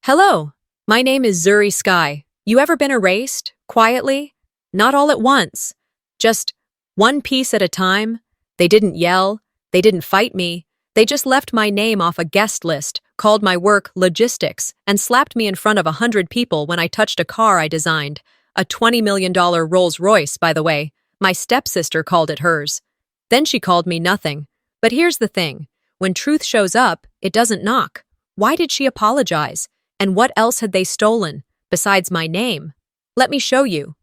Hello, my name is Zuri Sky. You ever been erased? Quietly? Not all at once. Just one piece at a time. They didn't yell. They didn't fight me. They just left my name off a guest list, called my work logistics, and slapped me in front of 100 people when I touched a car I designed. A $20 million Rolls Royce, by the way. My stepsister called it hers. Then she called me nothing. But here's the thing. When truth shows up, it doesn't knock. Why did she apologize? And what else had they stolen, besides my name? Let me show you.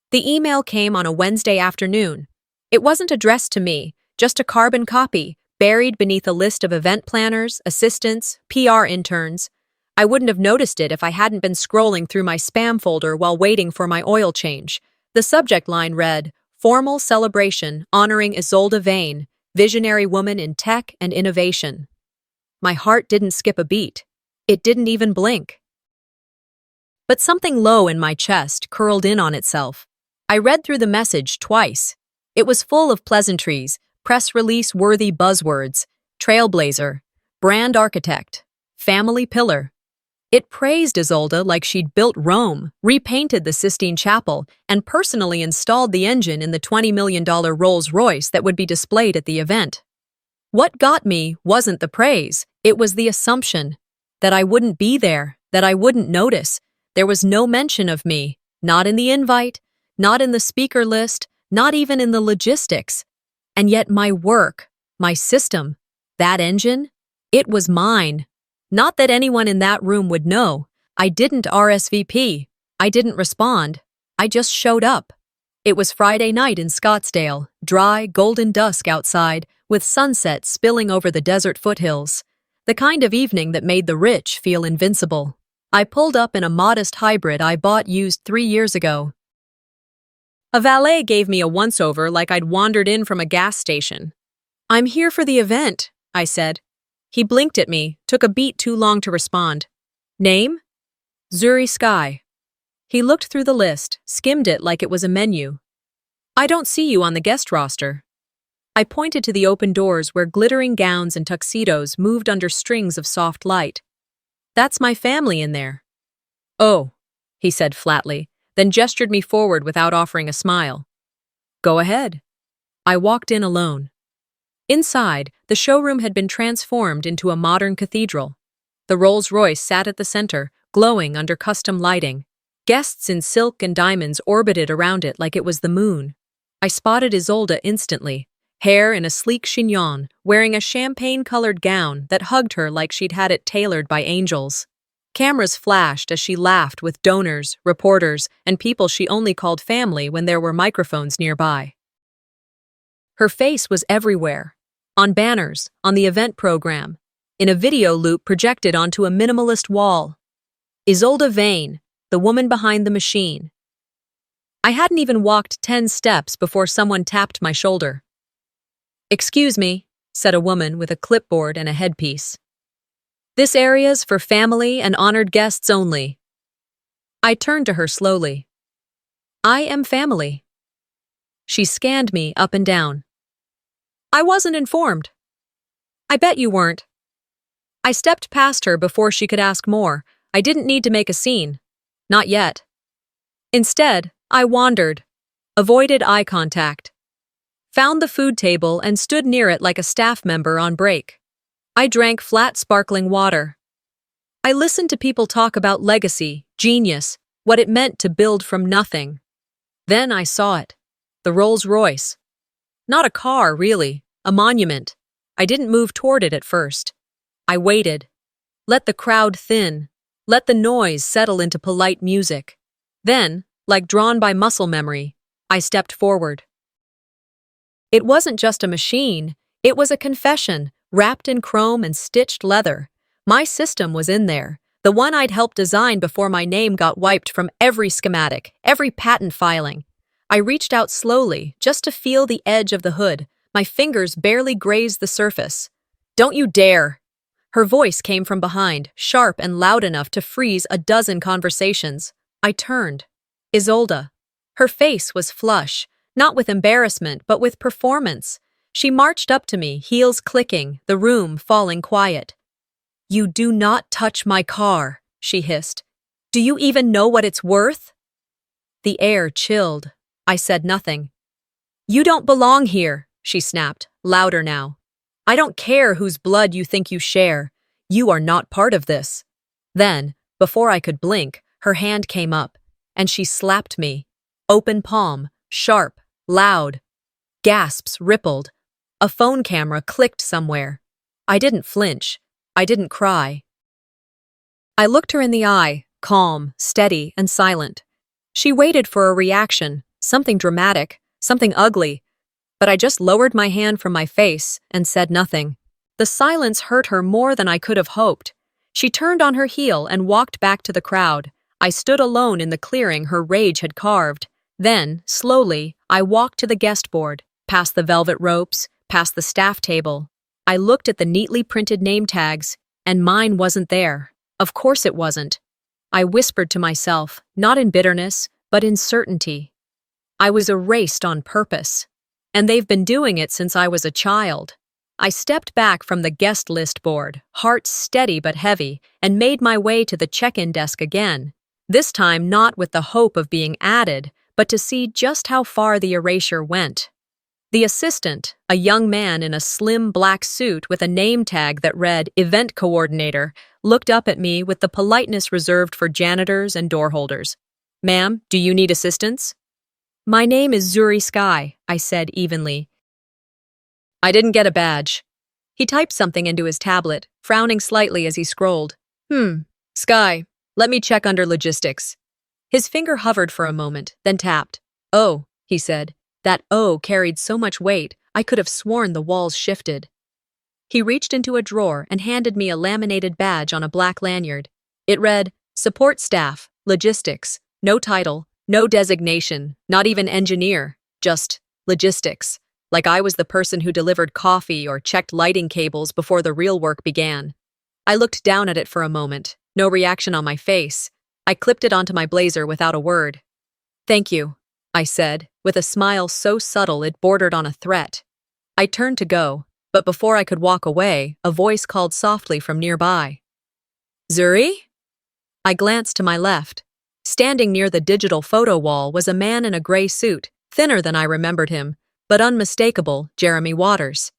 The email came on a Wednesday afternoon. It wasn't addressed to me, just a carbon copy, buried beneath a list of event planners, assistants, PR interns. I wouldn't have noticed it if I hadn't been scrolling through my spam folder while waiting for my oil change. The subject line read, Formal Celebration Honoring Isolde Vane, Visionary Woman in Tech and Innovation. My heart didn't skip a beat. It didn't even blink. But something low in my chest curled in on itself. I read through the message twice. It was full of pleasantries, press release-worthy buzzwords, trailblazer, brand architect, family pillar. It praised Isolde like she'd built Rome, repainted the Sistine Chapel, and personally installed the engine in the $20 million Rolls Royce that would be displayed at the event. What got me wasn't the praise, it was the assumption that I wouldn't be there, that I wouldn't notice. There was no mention of me, not in the invite, not in the speaker list, not even in the logistics. And yet my work, my system, that engine, it was mine. Not that anyone in that room would know. I didn't RSVP. I didn't respond. I just showed up. It was Friday night in Scottsdale, dry, golden dusk outside, with sunset spilling over the desert foothills. The kind of evening that made the rich feel invincible. I pulled up in a modest hybrid I bought used 3 years ago. A valet gave me a once-over like I'd wandered in from a gas station. "I'm here for the event," I said. He blinked at me, took a beat too long to respond. "Name?" "Zuri Sky." He looked through the list, skimmed it like it was a menu. "I don't see you on the guest roster." I pointed to the open doors where glittering gowns and tuxedos moved under strings of soft light. "That's my family in there." "Oh," he said flatly, then gestured me forward without offering a smile. "Go ahead." I walked in alone. Inside, the showroom had been transformed into a modern cathedral. The Rolls Royce sat at the center, glowing under custom lighting. Guests in silk and diamonds orbited around it like it was the moon. I spotted Isolde instantly. Hair in a sleek chignon, wearing a champagne-colored gown that hugged her like she'd had it tailored by angels. Cameras flashed as she laughed with donors, reporters, and people she only called family when there were microphones nearby. Her face was everywhere. On banners, on the event program, in a video loop projected onto a minimalist wall. Isolde Vane, the woman behind the machine. I hadn't even walked 10 steps before someone tapped my shoulder. "Excuse me," said a woman with a clipboard and a headpiece. "This area's for family and honored guests only." I turned to her slowly. "I am family." She scanned me up and down. "I wasn't informed." "I bet you weren't." I stepped past her before she could ask more. I didn't need to make a scene. Not yet. Instead, I wandered, avoided eye contact. Found the food table and stood near it like a staff member on break. I drank flat sparkling water. I listened to people talk about legacy, genius, what it meant to build from nothing. Then I saw it. The Rolls Royce. Not a car, really, a monument. I didn't move toward it at first. I waited. Let the crowd thin. Let the noise settle into polite music. Then, like drawn by muscle memory, I stepped forward. It wasn't just a machine, it was a confession, wrapped in chrome and stitched leather. My system was in there, the one I'd helped design before my name got wiped from every schematic, every patent filing. I reached out slowly, just to feel the edge of the hood. My fingers barely grazed the surface. "Don't you dare!" Her voice came from behind, sharp and loud enough to freeze a dozen conversations. I turned. Isolde. Her face was flush. Not with embarrassment, but with performance. She marched up to me, heels clicking, the room falling quiet. "You do not touch my car," she hissed. Do you even know what it's worth? The air chilled. I said nothing. You don't belong here, she snapped, louder now. I don't care whose blood you think you share. You are not part of this. Then, before I could blink, her hand came up, and she slapped me. Open palm, sharp, loud. Gasps rippled. A phone camera clicked somewhere. I didn't flinch. I didn't cry. I looked her in the eye, calm, steady, and silent. She waited for a reaction, something dramatic, something ugly, but I just lowered my hand from my face and said nothing. The silence hurt her more than I could have hoped. She turned on her heel and walked back to the crowd. I stood alone in the clearing her rage had carved. Then, slowly, I walked to the guest board, past the velvet ropes, past the staff table. I looked at the neatly printed name tags, and mine wasn't there. Of course it wasn't. I whispered to myself, not in bitterness, but in certainty. I was erased on purpose. And they've been doing it since I was a child. I stepped back from the guest list board, heart steady but heavy, and made my way to the check-in desk again. This time not with the hope of being added, but to see just how far the erasure went. The assistant, a young man in a slim black suit with a name tag that read Event Coordinator, looked up at me with the politeness reserved for janitors and door holders. Ma'am, do you need assistance? My name is Zuri Sky, I said evenly. I didn't get a badge. He typed something into his tablet, frowning slightly as he scrolled. Sky, let me check under logistics. His finger hovered for a moment, then tapped. Oh, he said. That O carried so much weight, I could have sworn the walls shifted. He reached into a drawer and handed me a laminated badge on a black lanyard. It read, Support Staff, Logistics, no title, no designation, not even engineer, just logistics, like I was the person who delivered coffee or checked lighting cables before the real work began. I looked down at it for a moment, no reaction on my face. I clipped it onto my blazer without a word. Thank you, I said, with a smile so subtle it bordered on a threat. I turned to go, but before I could walk away, a voice called softly from nearby. Zuri? I glanced to my left. Standing near the digital photo wall was a man in a gray suit, thinner than I remembered him, but unmistakable, Jeremy Waters.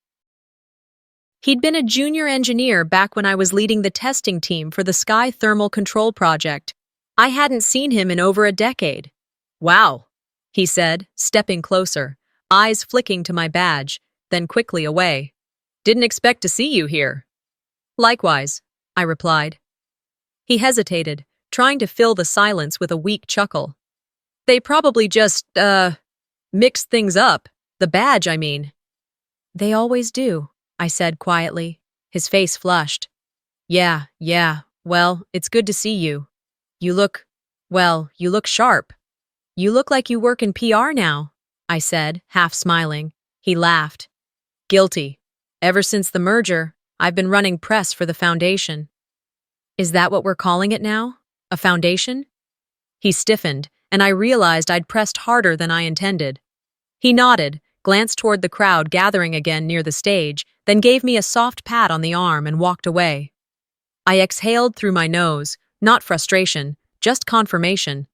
He'd been a junior engineer back when I was leading the testing team for the Sky Thermal Control project. I hadn't seen him in over a decade. Wow, he said, stepping closer, eyes flicking to my badge, then quickly away. Didn't expect to see you here. Likewise, I replied. He hesitated, trying to fill the silence with a weak chuckle. They probably just, mixed things up. The badge, I mean. They always do, I said quietly. His face flushed. Yeah, well, it's good to see you. You look sharp. You look like you work in PR now, I said, half smiling. He laughed. Guilty. Ever since the merger, I've been running press for the foundation. Is that what we're calling it now? A foundation? He stiffened, and I realized I'd pressed harder than I intended. He nodded, glanced toward the crowd gathering again near the stage, then gave me a soft pat on the arm and walked away. I exhaled through my nose, not frustration, just confirmation.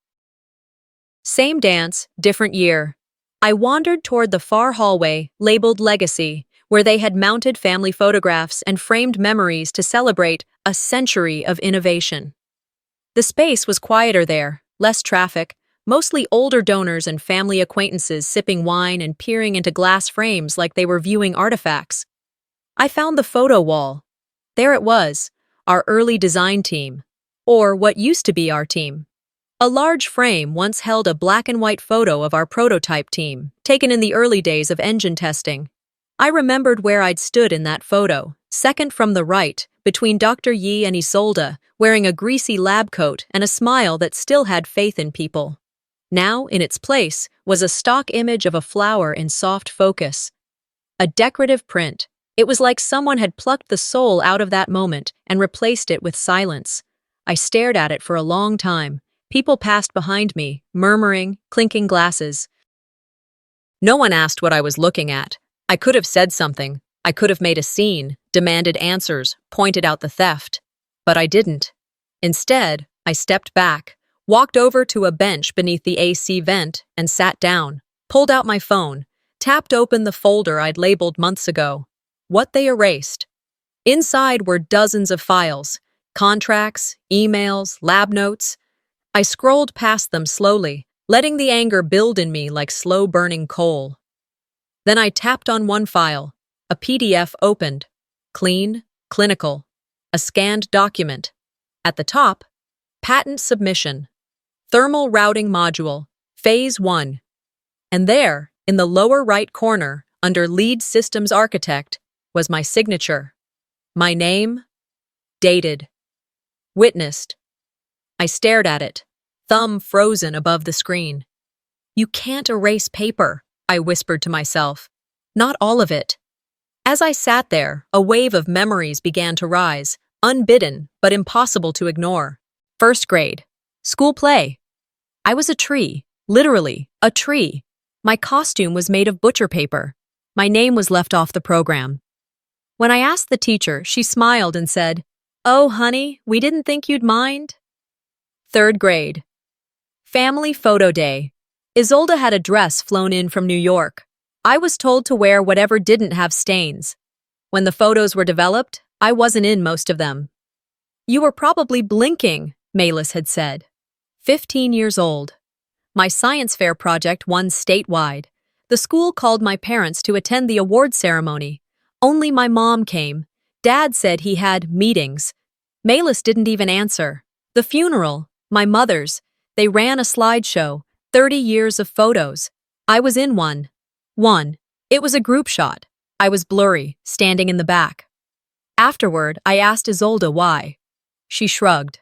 Same dance, different year. I wandered toward the far hallway, labeled Legacy, where they had mounted family photographs and framed memories to celebrate a century of innovation. The space was quieter there, less traffic, mostly older donors and family acquaintances sipping wine and peering into glass frames like they were viewing artifacts. I found the photo wall. There it was, our early design team, or what used to be our team. A large frame once held a black and white photo of our prototype team, taken in the early days of engine testing. I remembered where I'd stood in that photo, second from the right, between Dr. Yi and Isolde, wearing a greasy lab coat and a smile that still had faith in people. Now, in its place, was a stock image of a flower in soft focus. A decorative print. It was like someone had plucked the soul out of that moment and replaced it with silence. I stared at it for a long time. People passed behind me, murmuring, clinking glasses. No one asked what I was looking at. I could have said something. I could have made a scene, demanded answers, pointed out the theft. But I didn't. Instead, I stepped back, walked over to a bench beneath the AC vent, and sat down, pulled out my phone, tapped open the folder I'd labeled months ago. What they erased. Inside were dozens of files, contracts, emails, lab notes. I scrolled past them slowly, letting the anger build in me like slow-burning coal. Then I tapped on one file. A PDF opened. Clean, clinical. A scanned document. At the top, patent submission. Thermal routing module, phase 1. And there, in the lower right corner, under lead systems architect, was my signature. My name, dated. Witnessed. I stared at it, thumb frozen above the screen. You can't erase paper, I whispered to myself. Not all of it. As I sat there, a wave of memories began to rise, unbidden but impossible to ignore. First grade. School play. I was a tree, literally, a tree. My costume was made of butcher paper. My name was left off the program. When I asked the teacher, she smiled and said, "Oh, honey, we didn't think you'd mind." Third grade. Family photo day. Isolde had a dress flown in from New York. I was told to wear whatever didn't have stains. When the photos were developed, I wasn't in most of them. You were probably blinking, Malis had said. 15 years old. My science fair project won statewide. The school called my parents to attend the award ceremony. Only my mom came. Dad said he had meetings. Malis didn't even answer. The funeral, my mother's, they ran a slideshow, 30 years of photos. I was in one. It was a group shot. I was blurry, standing in the back. Afterward, I asked Isolde why. She shrugged.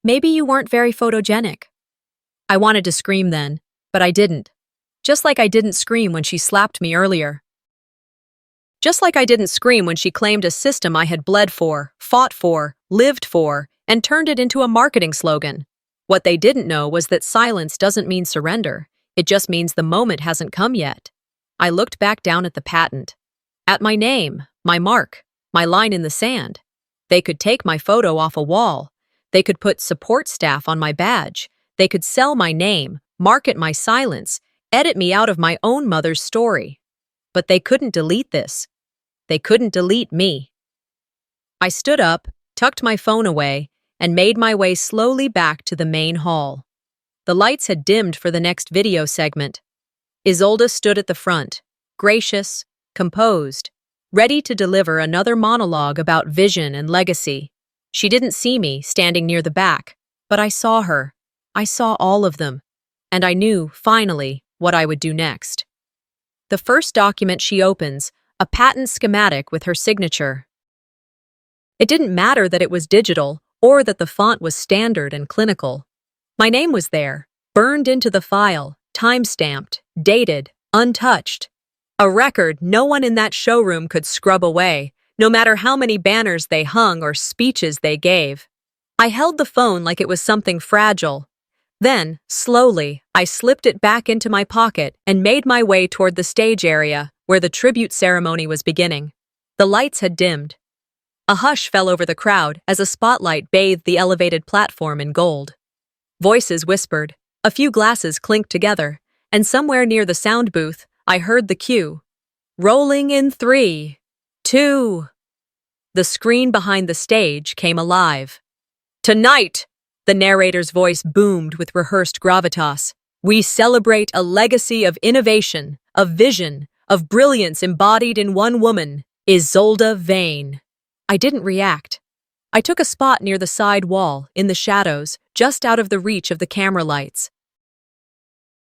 Maybe you weren't very photogenic. I wanted to scream then, but I didn't. Just like I didn't scream when she slapped me earlier. Just like I didn't scream when she claimed a system I had bled for, fought for, lived for, and turned it into a marketing slogan. What they didn't know was that silence doesn't mean surrender. It just means the moment hasn't come yet. I looked back down at the patent. At my name, my mark, my line in the sand. They could take my photo off a wall. They could put support staff on my badge. They could sell my name, market my silence, edit me out of my own mother's story. But they couldn't delete this. They couldn't delete me. I stood up, tucked my phone away, and made my way slowly back to the main hall. The lights had dimmed for the next video segment. Isolde stood at the front, gracious, composed, ready to deliver another monologue about vision and legacy. She didn't see me standing near the back, but I saw her. I saw all of them, and I knew, finally, what I would do next. The first document she opens, a patent schematic with her signature. It didn't matter that it was digital or that the font was standard and clinical. My name was there, burned into the file, time-stamped, dated, untouched. A record no one in that showroom could scrub away, no matter how many banners they hung or speeches they gave. I held the phone like it was something fragile. Then, slowly, I slipped it back into my pocket and made my way toward the stage area where the tribute ceremony was beginning. The lights had dimmed. A hush fell over the crowd as a spotlight bathed the elevated platform in gold. Voices whispered, a few glasses clinked together, and somewhere near the sound booth, I heard the cue. Rolling in 3, 2. The screen behind the stage came alive. Tonight, the narrator's voice boomed with rehearsed gravitas. We celebrate a legacy of innovation, of vision, of brilliance embodied in one woman, Isolde Vane. I didn't react. I took a spot near the side wall, in the shadows, just out of the reach of the camera lights.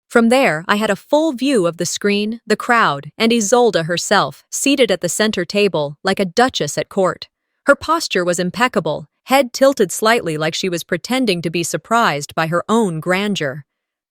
From there, I had a full view of the screen, the crowd, and Isolde herself, seated at the center table like a duchess at court. Her posture was impeccable, head tilted slightly like she was pretending to be surprised by her own grandeur.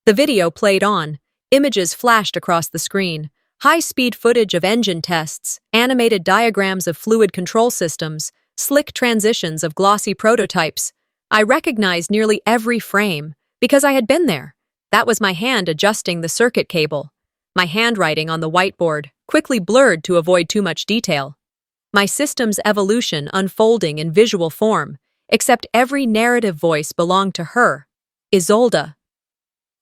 The video played on. Images flashed across the screen. High-speed footage of engine tests, animated diagrams of fluid control systems, slick transitions of glossy prototypes. I recognized nearly every frame, because I had been there. That was my hand adjusting the circuit cable. My handwriting on the whiteboard, quickly blurred to avoid too much detail. My system's evolution unfolding in visual form, except every narrative voice belonged to her, Isolde.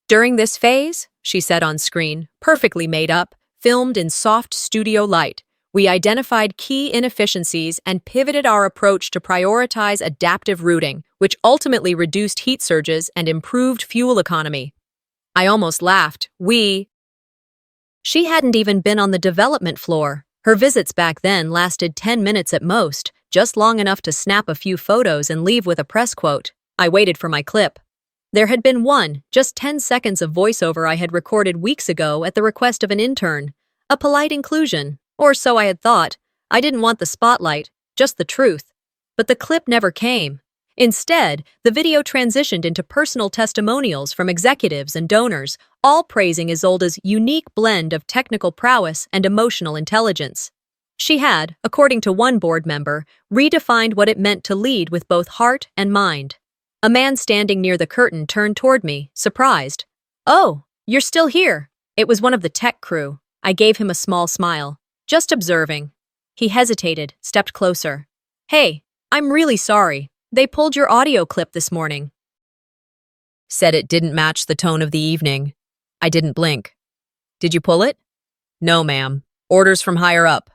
During this phase, she said on screen, perfectly made up, filmed in soft studio light, we identified key inefficiencies and pivoted our approach to prioritize adaptive routing, which ultimately reduced heat surges and improved fuel economy. I almost laughed. She hadn't even been on the development floor. Her visits back then lasted 10 minutes at most, just long enough to snap a few photos and leave with a press quote. I waited for my clip. There had been just 10 seconds of voiceover I had recorded weeks ago at the request of an intern. A polite inclusion, or so I had thought. I didn't want the spotlight, just the truth. But the clip never came. Instead, the video transitioned into personal testimonials from executives and donors, all praising Isolde's unique blend of technical prowess and emotional intelligence. She had, according to one board member, redefined what it meant to lead with both heart and mind. A man standing near the curtain turned toward me, surprised. "Oh, you're still here." It was one of the tech crew. I gave him a small smile. "Just observing." He hesitated, stepped closer. "Hey, I'm really sorry. They pulled your audio clip this morning." Said it didn't match the tone of the evening. I didn't blink. "Did you pull it?" "No, ma'am. Orders from higher up."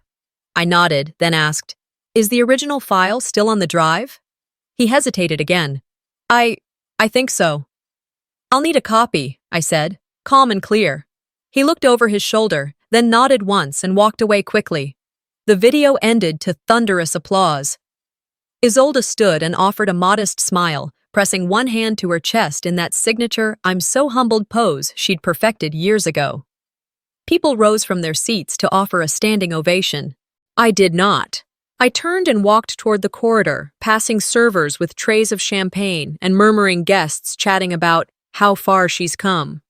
I nodded, then asked, "Is the original file still on the drive?" He hesitated again. I think so." "I'll need a copy," I said, calm and clear. He looked over his shoulder, then nodded once and walked away quickly. The video ended to thunderous applause. Isolde stood and offered a modest smile, pressing one hand to her chest in that signature "I'm so humbled" pose she'd perfected years ago. People rose from their seats to offer a standing ovation. I did not. I turned and walked toward the corridor, passing servers with trays of champagne and murmuring guests chatting about how far she's come.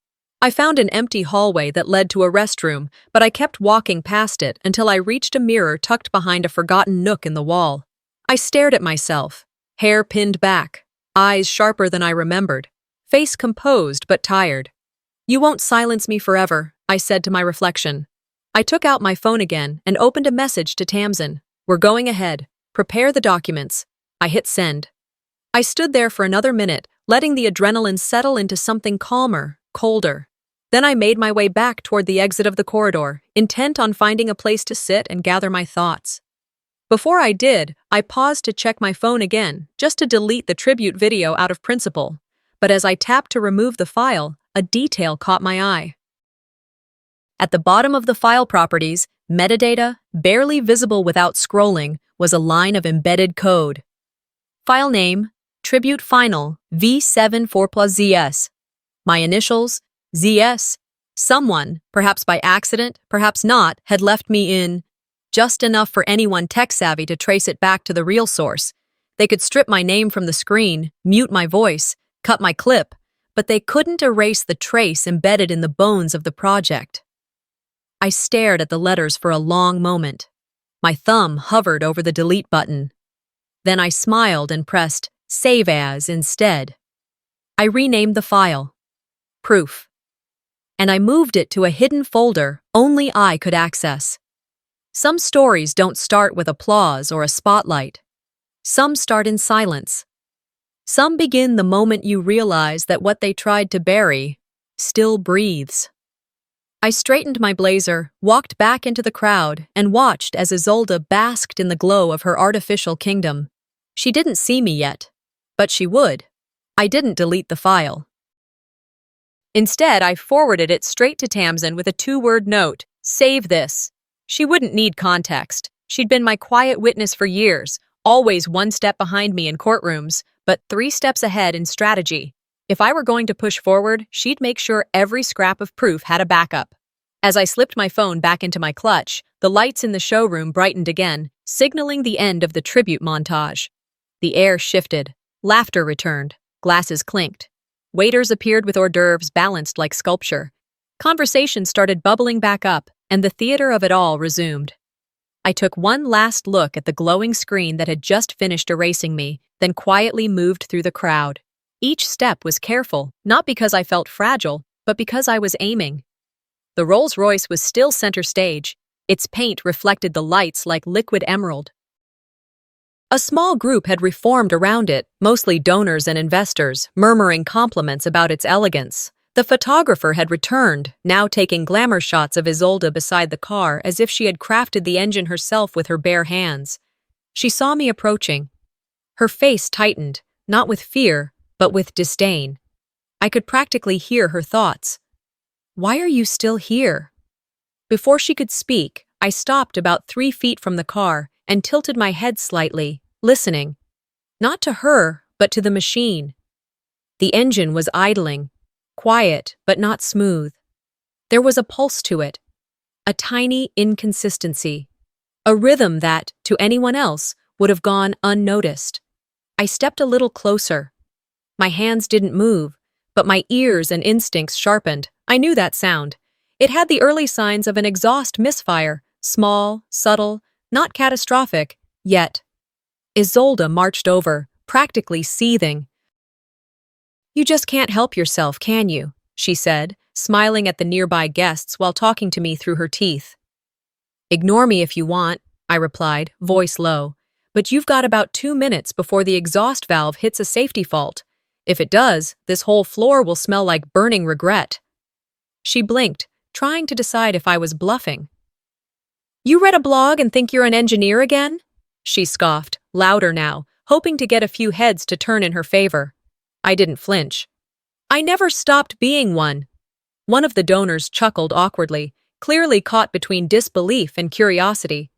I found an empty hallway that led to a restroom, but I kept walking past it until I reached a mirror tucked behind a forgotten nook in the wall. I stared at myself, hair pinned back, eyes sharper than I remembered, face composed but tired. "You won't silence me forever," I said to my reflection. I took out my phone again and opened a message to Tamsin. "We're going ahead. Prepare the documents." I hit send. I stood there for another minute, letting the adrenaline settle into something calmer, colder. Then I made my way back toward the exit of the corridor, intent on finding a place to sit and gather my thoughts. Before I did, I paused to check my phone again, just to delete the tribute video out of principle. But as I tapped to remove the file, a detail caught my eye. At the bottom of the file properties, metadata, barely visible without scrolling, was a line of embedded code. File name, Tribute Final, V74+ZS. My initials, ZS. Someone, perhaps by accident, perhaps not, had left me in. Just enough for anyone tech-savvy to trace it back to the real source. They could strip my name from the screen, mute my voice, cut my clip, but they couldn't erase the trace embedded in the bones of the project. I stared at the letters for a long moment. My thumb hovered over the delete button. Then I smiled and pressed Save As instead. I renamed the file Proof, and I moved it to a hidden folder only I could access. Some stories don't start with applause or a spotlight. Some start in silence. Some begin the moment you realize that what they tried to bury still breathes. I straightened my blazer, walked back into the crowd, and watched as Isolde basked in the glow of her artificial kingdom. She didn't see me yet, but she would. I didn't delete the file. Instead, I forwarded it straight to Tamsin with a 2-word note, "Save this." She wouldn't need context. She'd been my quiet witness for years, always one step behind me in courtrooms, but 3 steps ahead in strategy. If I were going to push forward, she'd make sure every scrap of proof had a backup. As I slipped my phone back into my clutch, the lights in the showroom brightened again, signaling the end of the tribute montage. The air shifted. Laughter returned. Glasses clinked. Waiters appeared with hors d'oeuvres balanced like sculpture. Conversation started bubbling back up, and the theater of it all resumed. I took one last look at the glowing screen that had just finished erasing me, then quietly moved through the crowd. Each step was careful, not because I felt fragile, but because I was aiming. The Rolls-Royce was still center stage. Its paint reflected the lights like liquid emerald. A small group had reformed around it, mostly donors and investors, murmuring compliments about its elegance. The photographer had returned, now taking glamour shots of Isolde beside the car as if she had crafted the engine herself with her bare hands. She saw me approaching. Her face tightened, not with fear, but with disdain. I could practically hear her thoughts. "Why are you still here?" Before she could speak, I stopped about 3 feet from the car and tilted my head slightly, listening. Not to her, but to the machine. The engine was idling, quiet but not smooth. There was a pulse to it, a tiny inconsistency, a rhythm that, to anyone else, would have gone unnoticed. I stepped a little closer. My hands didn't move, but my ears and instincts sharpened. I knew that sound. It had the early signs of an exhaust misfire, small, subtle, not catastrophic, yet. Isolde marched over, practically seething. "You just can't help yourself, can you?" she said, smiling at the nearby guests while talking to me through her teeth. "Ignore me if you want," I replied, voice low. "But you've got about 2 minutes before the exhaust valve hits a safety fault. If it does, this whole floor will smell like burning regret." She blinked, trying to decide if I was bluffing. "You read a blog and think you're an engineer again?" She scoffed, louder now, hoping to get a few heads to turn in her favor. I didn't flinch. "I never stopped being one." One of the donors chuckled awkwardly, clearly caught between disbelief and curiosity.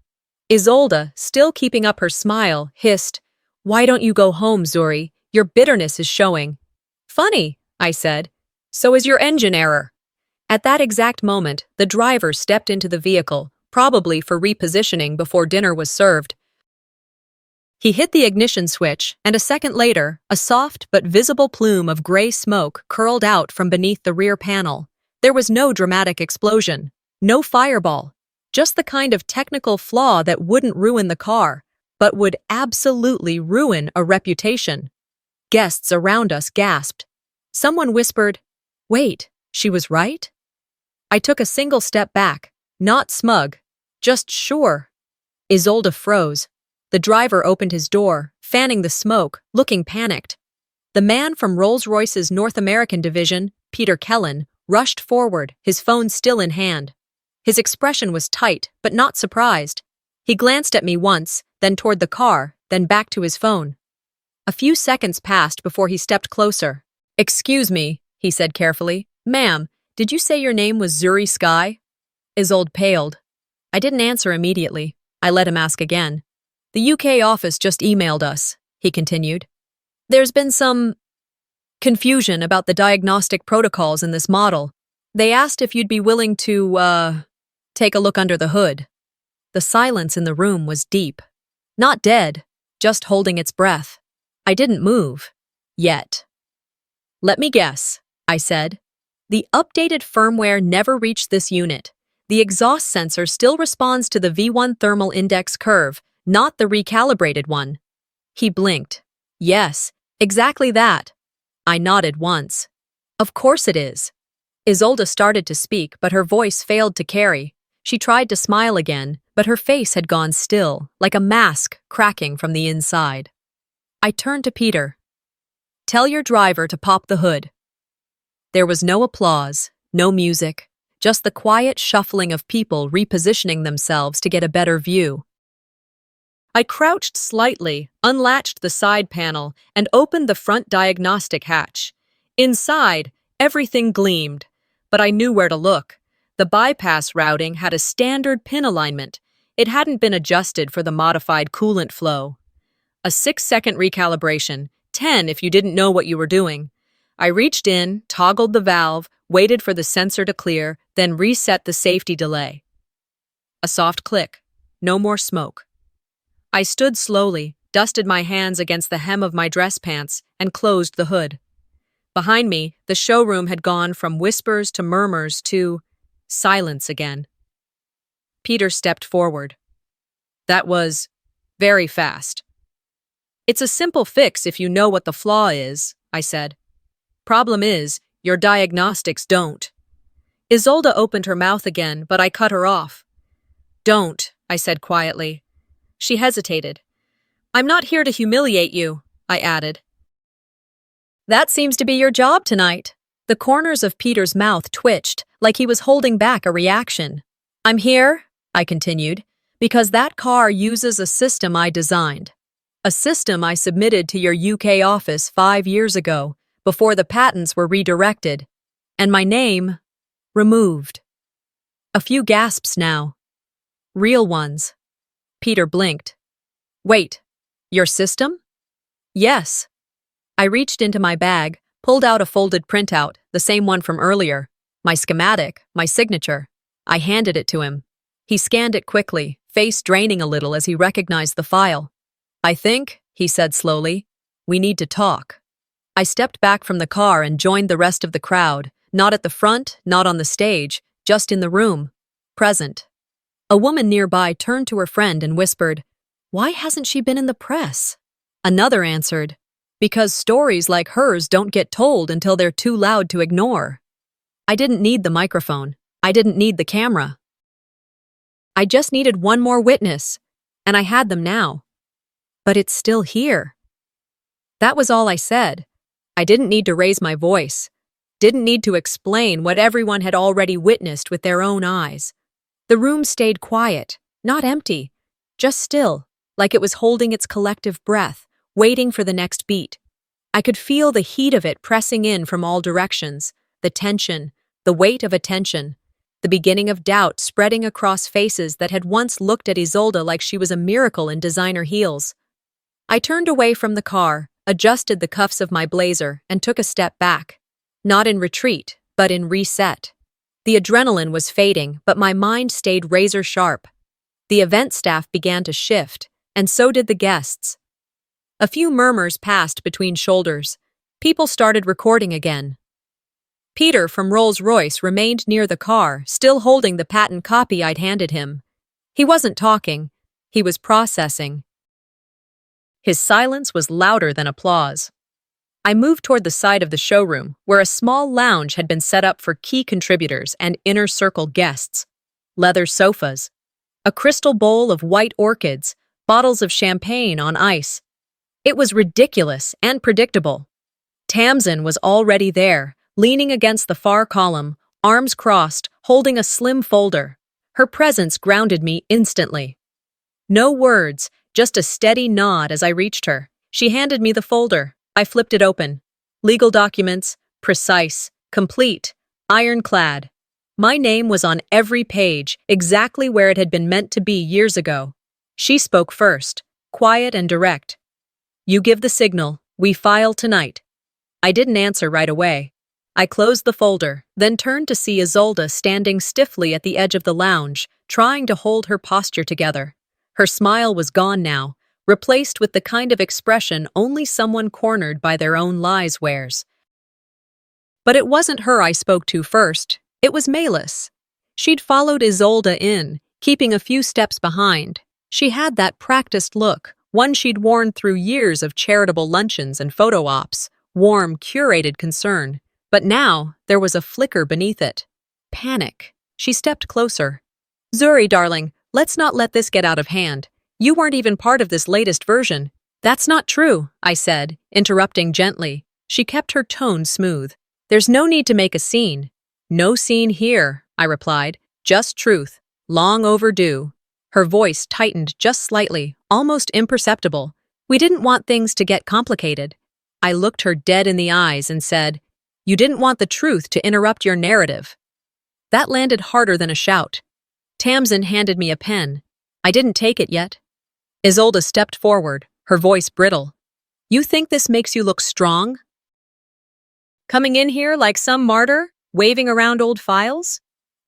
Isolde, still keeping up her smile, hissed, "Why don't you go home, Zuri? Your bitterness is showing." "Funny," I said. "So is your engine error." At that exact moment, the driver stepped into the vehicle, probably for repositioning before dinner was served. He hit the ignition switch, and a second later, a soft but visible plume of gray smoke curled out from beneath the rear panel. There was no dramatic explosion, no fireball, just the kind of technical flaw that wouldn't ruin the car, but would absolutely ruin a reputation. Guests around us gasped. Someone whispered, "Wait, she was right?" I took a single step back, not smug, just sure. Isolde froze. The driver opened his door, fanning the smoke, looking panicked. The man from Rolls-Royce's North American division, Peter Kellen, rushed forward, his phone still in hand. His expression was tight, but not surprised. He glanced at me once, then toward the car, then back to his phone. A few seconds passed before he stepped closer. "Excuse me," he said carefully. "Ma'am, did you say your name was Zuri Sky?" Isolde paled. I didn't answer immediately. I let him ask again. "The UK office just emailed us," he continued. "There's been some confusion about the diagnostic protocols in this model. They asked if you'd be willing to, take a look under the hood." The silence in the room was deep. Not dead, just holding its breath. I didn't move. Yet. "Let me guess," I said. "The updated firmware never reached this unit. The exhaust sensor still responds to the V1 thermal index curve, not the recalibrated one." He blinked. "Yes, exactly that." I nodded once. "Of course it is." Isolde started to speak, but her voice failed to carry. She tried to smile again, but her face had gone still, like a mask cracking from the inside. I turned to Peter. "Tell your driver to pop the hood." There was no applause, no music, just the quiet shuffling of people repositioning themselves to get a better view. I crouched slightly, unlatched the side panel, and opened the front diagnostic hatch. Inside, everything gleamed, but I knew where to look. The bypass routing had a standard pin alignment. It hadn't been adjusted for the modified coolant flow. A 6-second recalibration, 10 if you didn't know what you were doing. I reached in, toggled the valve, waited for the sensor to clear, then reset the safety delay. A soft click. No more smoke. I stood slowly, dusted my hands against the hem of my dress pants, and closed the hood. Behind me, the showroom had gone from whispers to murmurs to silence again. Peter stepped forward. "That was very fast." "It's a simple fix if you know what the flaw is," I said. "Problem is, your diagnostics don't." Isolde opened her mouth again, but I cut her off. "Don't," I said quietly. She hesitated. I'm not here to humiliate you, I added. That seems to be your job tonight. The corners of Peter's mouth twitched, like he was holding back a reaction. I'm here, I continued, because that car uses a system I designed. A system I submitted to your UK office 5 years ago, before the patents were redirected. And my name, removed. A few gasps now. Real ones. Peter blinked. Wait, your system? Yes. I reached into my bag, pulled out a folded printout, the same one from earlier, my schematic, my signature. I handed it to him. He scanned it quickly, face draining a little as he recognized the file. I think, he said slowly, we need to talk. I stepped back from the car and joined the rest of the crowd, not at the front, not on the stage, just in the room, present. A woman nearby turned to her friend and whispered, "Why hasn't she been in the press?" Another answered, "Because stories like hers don't get told until they're too loud to ignore." I didn't need the microphone. I didn't need the camera. I just needed one more witness, and I had them now. But it's still here. That was all I said. I didn't need to raise my voice. Didn't need to explain what everyone had already witnessed with their own eyes. The room stayed quiet, not empty, just still, like it was holding its collective breath, waiting for the next beat. I could feel the heat of it pressing in from all directions, the tension, the weight of attention, the beginning of doubt spreading across faces that had once looked at Isolde like she was a miracle in designer heels. I turned away from the car, adjusted the cuffs of my blazer, and took a step back. Not in retreat, but in reset. The adrenaline was fading, but my mind stayed razor sharp. The event staff began to shift, and so did the guests. A few murmurs passed between shoulders. People started recording again. Peter from Royce remained near the car, still holding the patent copy I'd handed him. He wasn't talking. He was processing. His silence was louder than applause. I moved toward the side of the showroom, where a small lounge had been set up for key contributors and inner circle guests. Leather sofas, a crystal bowl of white orchids, bottles of champagne on ice. It was ridiculous and predictable. Tamsin was already there, leaning against the far column, arms crossed, holding a slim folder. Her presence grounded me instantly. No words, just a steady nod as I reached her. She handed me the folder. I flipped it open. Legal documents, precise, complete, ironclad. My name was on every page, exactly where it had been meant to be years ago. She spoke first, quiet and direct. You give the signal, we file tonight. I didn't answer right away. I closed the folder, then turned to see Isolde standing stiffly at the edge of the lounge, trying to hold her posture together. Her smile was gone now, replaced with the kind of expression only someone cornered by their own lies wears. But it wasn't her I spoke to first. It was Melis. She'd followed Isolde in, keeping a few steps behind. She had that practiced look, one she'd worn through years of charitable luncheons and photo ops, warm, curated concern. But now, there was a flicker beneath it. Panic. She stepped closer. Zuri, darling, let's not let this get out of hand. You weren't even part of this latest version. That's not true, I said, interrupting gently. She kept her tone smooth. There's no need to make a scene. No scene here, I replied. Just truth. Long overdue. Her voice tightened just slightly, almost imperceptible. We didn't want things to get complicated. I looked her dead in the eyes and said, You didn't want the truth to interrupt your narrative. That landed harder than a shout. Tamsin handed me a pen. I didn't take it yet. Isolde stepped forward, her voice brittle. You think this makes you look strong? Coming in here like some martyr, waving around old files?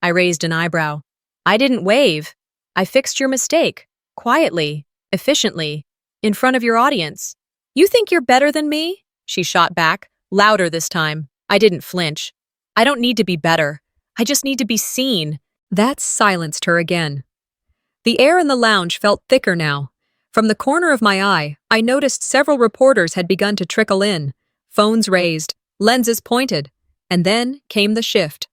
I raised an eyebrow. I didn't wave. I fixed your mistake, quietly, efficiently, in front of your audience. You think you're better than me? She shot back, louder this time. I didn't flinch. I don't need to be better. I just need to be seen. That silenced her again. The air in the lounge felt thicker now. From the corner of my eye, I noticed several reporters had begun to trickle in, phones raised, lenses pointed, and then came the shift.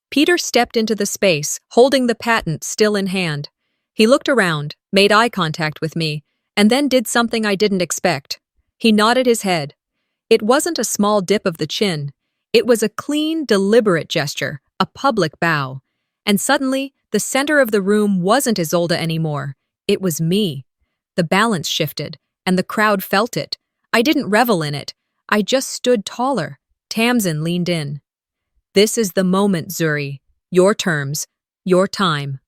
Peter stepped into the space, holding the patent still in hand. He looked around, made eye contact with me, and then did something I didn't expect. He nodded his head. It wasn't a small dip of the chin. It was a clean, deliberate gesture, a public bow. And suddenly, the center of the room wasn't Isolde anymore. It was me. The balance shifted, and the crowd felt it. I didn't revel in it. I just stood taller. Tamsin leaned in. "This is the moment, Zuri. Your terms. Your time."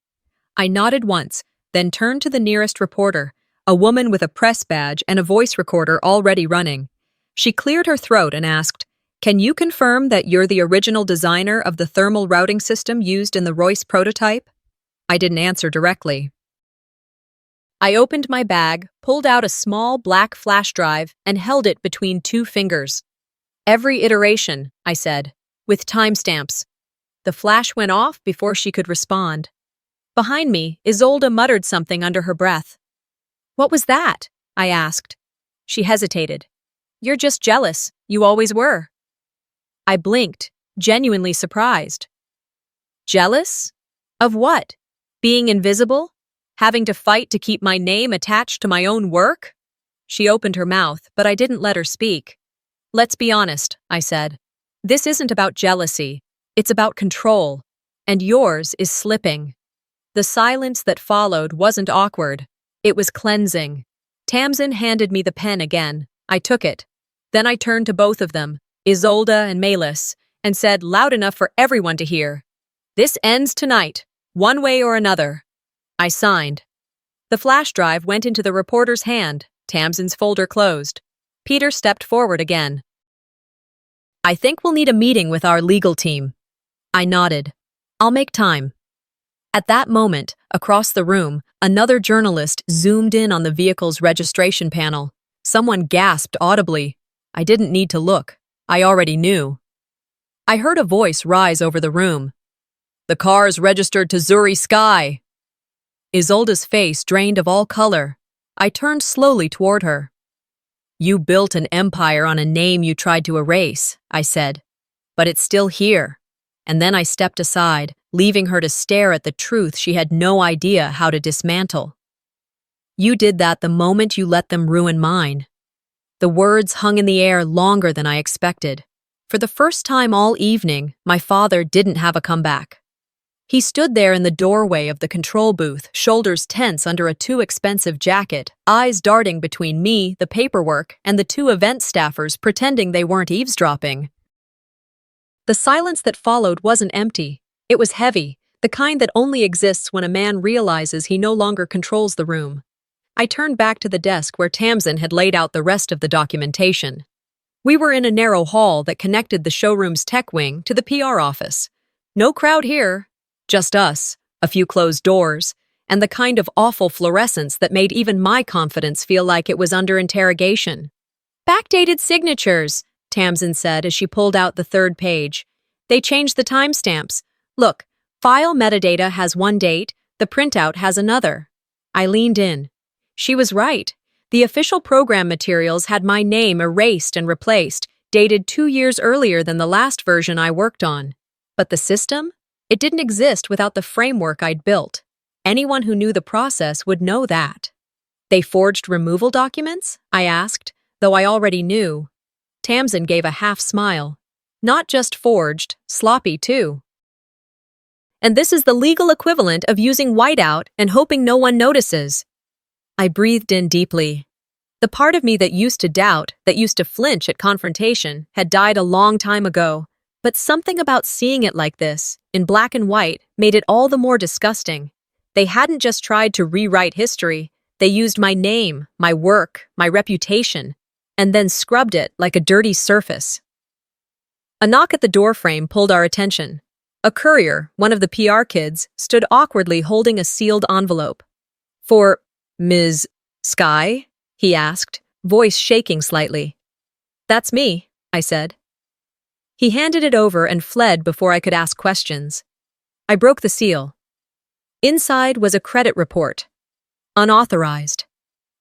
I nodded once, then turned to the nearest reporter, a woman with a press badge and a voice recorder already running. She cleared her throat and asked, "Can you confirm that you're the original designer of the thermal routing system used in the Royce prototype?" I didn't answer directly. I opened my bag, pulled out a small black flash drive, and held it between two fingers. "Every iteration," I said, with timestamps. The flash went off before she could respond. Behind me, Isolde muttered something under her breath. "What was that?" I asked. She hesitated. "You're just jealous. You always were." I blinked, genuinely surprised. Jealous? Of what? Being invisible? Having to fight to keep my name attached to my own work? She opened her mouth, but I didn't let her speak. "Let's be honest," I said. "This isn't about jealousy. It's about control. And yours is slipping." The silence that followed wasn't awkward. It was cleansing. Tamsin handed me the pen again. I took it. Then I turned to both of them, Isolde and Melis, and said loud enough for everyone to hear, "This ends tonight, one way or another." I signed. The flash drive went into the reporter's hand. Tamsin's folder closed. Peter stepped forward again. "I think we'll need a meeting with our legal team." I nodded. "I'll make time." At that moment, across the room, another journalist zoomed in on the vehicle's registration panel. Someone gasped audibly. I didn't need to look. I already knew. I heard a voice rise over the room. "The car's registered to Zuri Sky." Isolde's face drained of all color. I turned slowly toward her. "You built an empire on a name you tried to erase," I said. "But it's still here." And then I stepped aside, leaving her to stare at the truth she had no idea how to dismantle. "You did that the moment you let them ruin mine." The words hung in the air longer than I expected. For the first time all evening, my father didn't have a comeback. He stood there in the doorway of the control booth, shoulders tense under a too expensive jacket, eyes darting between me, the paperwork, and the two event staffers pretending they weren't eavesdropping. The silence that followed wasn't empty. It was heavy, the kind that only exists when a man realizes he no longer controls the room. I turned back to the desk where Tamsin had laid out the rest of the documentation. We were in a narrow hall that connected the showroom's tech wing to the PR office. No crowd here. Just us, a few closed doors, and the kind of awful fluorescence that made even my confidence feel like it was under interrogation. "Backdated signatures," Tamsin said as she pulled out the third page. "They changed the timestamps. Look, file metadata has one date, the printout has another." I leaned in. She was right. The official program materials had my name erased and replaced, dated 2 years earlier than the last version I worked on. But the system? It didn't exist without the framework I'd built. Anyone who knew the process would know that. "They forged removal documents?" I asked, though I already knew. Tamsin gave a half smile. "Not just forged, sloppy too. And this is the legal equivalent of using whiteout and hoping no one notices." I breathed in deeply. The part of me that used to doubt, that used to flinch at confrontation, had died a long time ago. But something about seeing it like this, in black and white, made it all the more disgusting. They hadn't just tried to rewrite history, they used my name, my work, my reputation, and then scrubbed it like a dirty surface. A knock at the doorframe pulled our attention. A courier, one of the PR kids, stood awkwardly holding a sealed envelope. "For Ms. Sky?" he asked, voice shaking slightly. "That's me," I said. He handed it over and fled before I could ask questions. I broke the seal. Inside was a credit report. Unauthorized.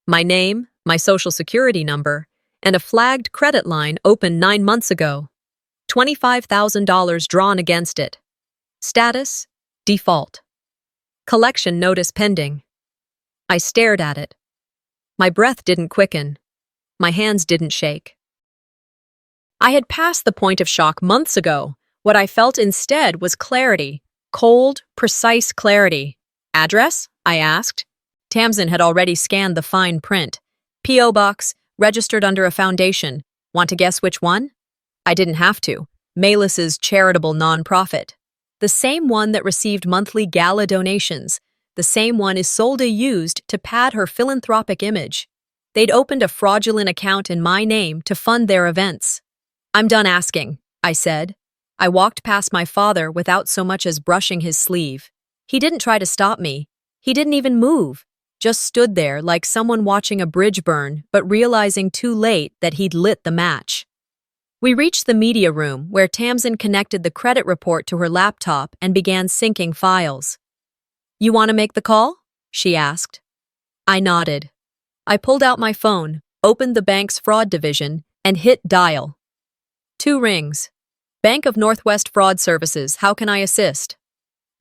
My name, my social security number, and a flagged credit line opened 9 months ago. $25,000 drawn against it. Status: default. Collection notice pending. I stared at it. My breath didn't quicken. My hands didn't shake. I had passed the point of shock months ago. What I felt instead was clarity. Cold, precise clarity. Address? I asked. Tamsin had already scanned the fine print. P.O. Box, registered under a foundation. Want to guess which one? I didn't have to. Melis's charitable nonprofit. The same one that received monthly gala donations. The same one Isolde used to pad her philanthropic image. They'd opened a fraudulent account in my name to fund their events. I'm done asking, I said. I walked past my father without so much as brushing his sleeve. He didn't try to stop me. He didn't even move. Just stood there like someone watching a bridge burn, but realizing too late that he'd lit the match. We reached the media room where Tamsin connected the credit report to her laptop and began syncing files. You want to make the call? She asked. I nodded. I pulled out my phone, opened the bank's fraud division, and hit dial. 2 rings. Bank of Northwest Fraud Services, how can I assist?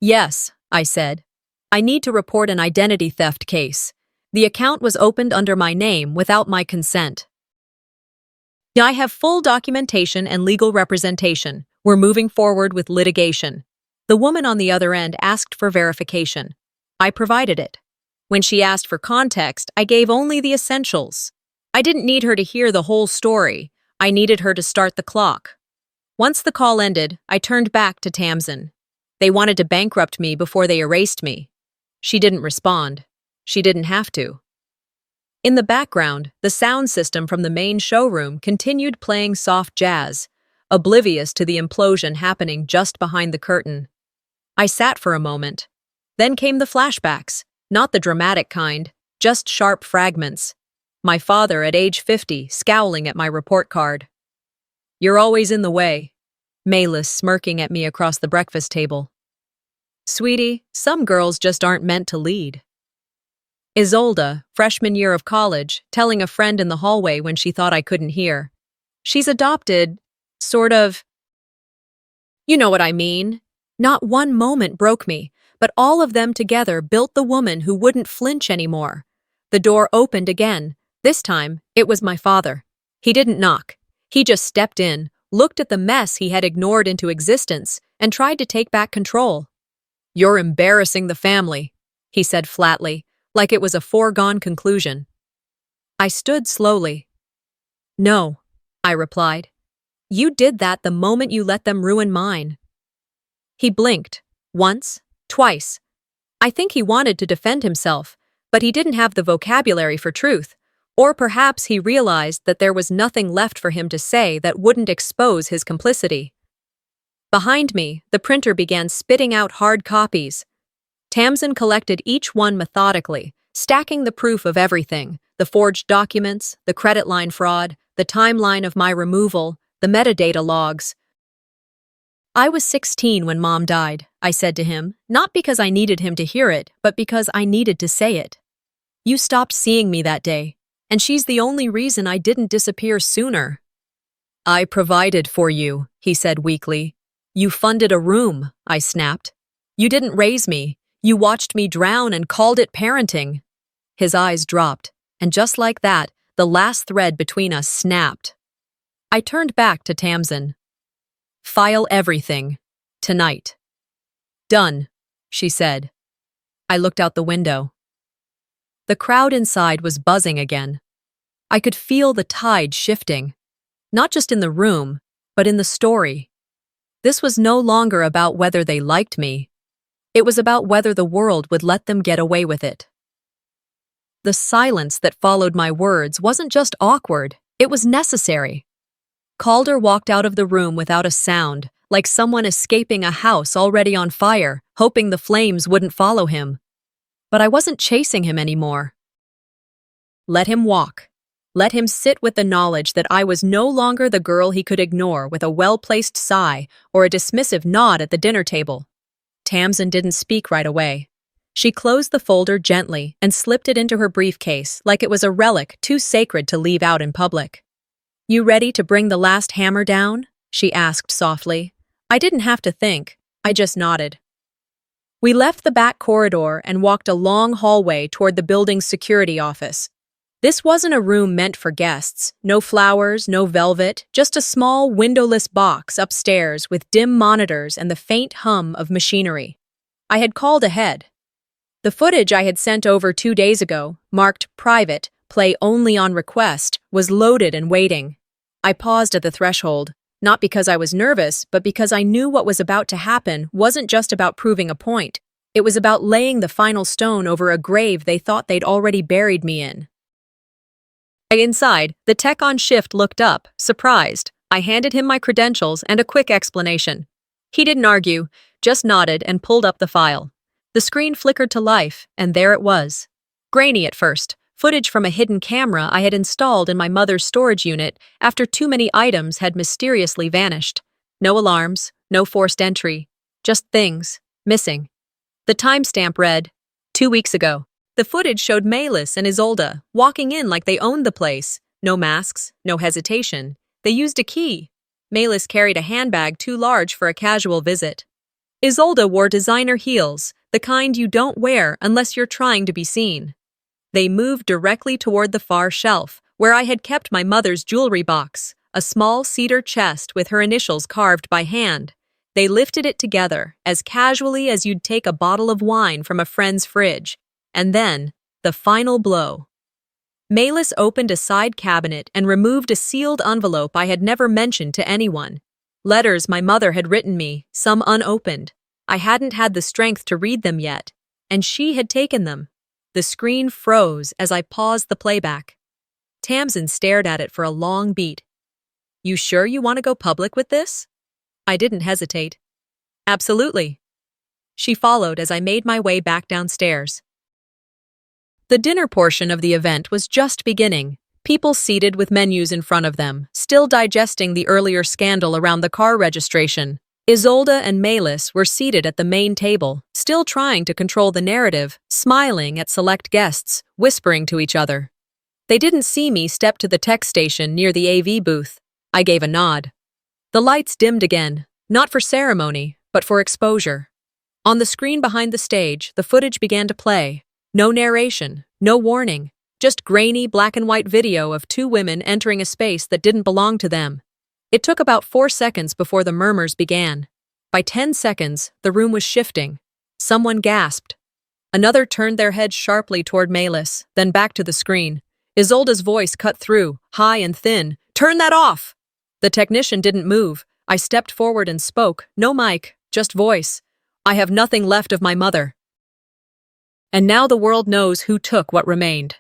Yes, I said. I need to report an identity theft case. The account was opened under my name without my consent. I have full documentation and legal representation. We're moving forward with litigation. The woman on the other end asked for verification. I provided it. When she asked for context, I gave only the essentials. I didn't need her to hear the whole story. I needed her to start the clock. Once the call ended, I turned back to Tamsin. They wanted to bankrupt me before they erased me. She didn't respond. She didn't have to. In the background, the sound system from the main showroom continued playing soft jazz, oblivious to the implosion happening just behind the curtain. I sat for a moment. Then came the flashbacks, not the dramatic kind, just sharp fragments. My father at age 50, scowling at my report card. You're always in the way. Melis smirking at me across the breakfast table. Sweetie, some girls just aren't meant to lead. Isolde, freshman year of college, telling a friend in the hallway when she thought I couldn't hear. She's adopted, sort of. You know what I mean. Not one moment broke me, but all of them together built the woman who wouldn't flinch anymore. The door opened again. This time, it was my father. He didn't knock. He just stepped in, looked at the mess he had ignored into existence, and tried to take back control. You're embarrassing the family, he said flatly, like it was a foregone conclusion. I stood slowly. No, I replied. You did that the moment you let them ruin mine. He blinked, once, twice. I think he wanted to defend himself, but he didn't have the vocabulary for truth, or perhaps he realized that there was nothing left for him to say that wouldn't expose his complicity. Behind me, the printer began spitting out hard copies. Tamsin collected each one methodically, stacking the proof of everything, the forged documents, the credit line fraud, the timeline of my removal, the metadata logs. I was 16 when Mom died, I said to him, not because I needed him to hear it, but because I needed to say it. You stopped seeing me that day, and she's the only reason I didn't disappear sooner. I provided for you, he said weakly. You funded a room, I snapped. You didn't raise me. You watched me drown and called it parenting. His eyes dropped, and just like that, the last thread between us snapped. I turned back to Tamsin. File everything. Tonight. Done, she said. I looked out the window. The crowd inside was buzzing again. I could feel the tide shifting, not just in the room, but in the story. This was no longer about whether they liked me. It was about whether the world would let them get away with it. The silence that followed my words wasn't just awkward, it was necessary. Calder walked out of the room without a sound, like someone escaping a house already on fire, hoping the flames wouldn't follow him. But I wasn't chasing him anymore. Let him walk. Let him sit with the knowledge that I was no longer the girl he could ignore with a well-placed sigh or a dismissive nod at the dinner table. Tamsin didn't speak right away. She closed the folder gently and slipped it into her briefcase like it was a relic too sacred to leave out in public. You ready to bring the last hammer down? She asked softly. I didn't have to think. I just nodded. We left the back corridor and walked a long hallway toward the building's security office. This wasn't a room meant for guests. No flowers, no velvet, just a small, windowless box upstairs with dim monitors and the faint hum of machinery. I had called ahead. The footage I had sent over 2 days ago, marked private, play only on request, was loaded and waiting. I paused at the threshold, not because I was nervous, but because I knew what was about to happen wasn't just about proving a point. It was about laying the final stone over a grave they thought they'd already buried me in. Inside, the tech on shift looked up, surprised. I handed him my credentials and a quick explanation. He didn't argue, just nodded and pulled up the file. The screen flickered to life, and there it was. Grainy at first, footage from a hidden camera I had installed in my mother's storage unit after too many items had mysteriously vanished. No alarms, no forced entry, just things, missing. The timestamp read, 2 weeks ago. The footage showed Melis and Isolde walking in like they owned the place. No masks, no hesitation. They used a key. Melis carried a handbag too large for a casual visit. Isolde wore designer heels, the kind you don't wear unless you're trying to be seen. They moved directly toward the far shelf, where I had kept my mother's jewelry box, a small cedar chest with her initials carved by hand. They lifted it together, as casually as you'd take a bottle of wine from a friend's fridge. And then, the final blow. Melis opened a side cabinet and removed a sealed envelope I had never mentioned to anyone. Letters my mother had written me, some unopened. I hadn't had the strength to read them yet, and she had taken them. The screen froze as I paused the playback. Tamsin stared at it for a long beat. "You sure you want to go public with this?" I didn't hesitate. "Absolutely." She followed as I made my way back downstairs. The dinner portion of the event was just beginning, people seated with menus in front of them, still digesting the earlier scandal around the car registration. Isolde and Melis were seated at the main table, still trying to control the narrative, smiling at select guests, whispering to each other. They didn't see me step to the tech station near the AV booth. I gave a nod. The lights dimmed again, not for ceremony, but for exposure. On the screen behind the stage, the footage began to play. No narration, no warning, just grainy black and white video of two women entering a space that didn't belong to them. It took about 4 seconds before the murmurs began. By 10 seconds, the room was shifting. Someone gasped. Another turned their head sharply toward Melis, then back to the screen. Isolde's voice cut through, high and thin. "Turn that off!" The technician didn't move. I stepped forward and spoke. No mic, just voice. "I have nothing left of my mother. And now the world knows who took what remained."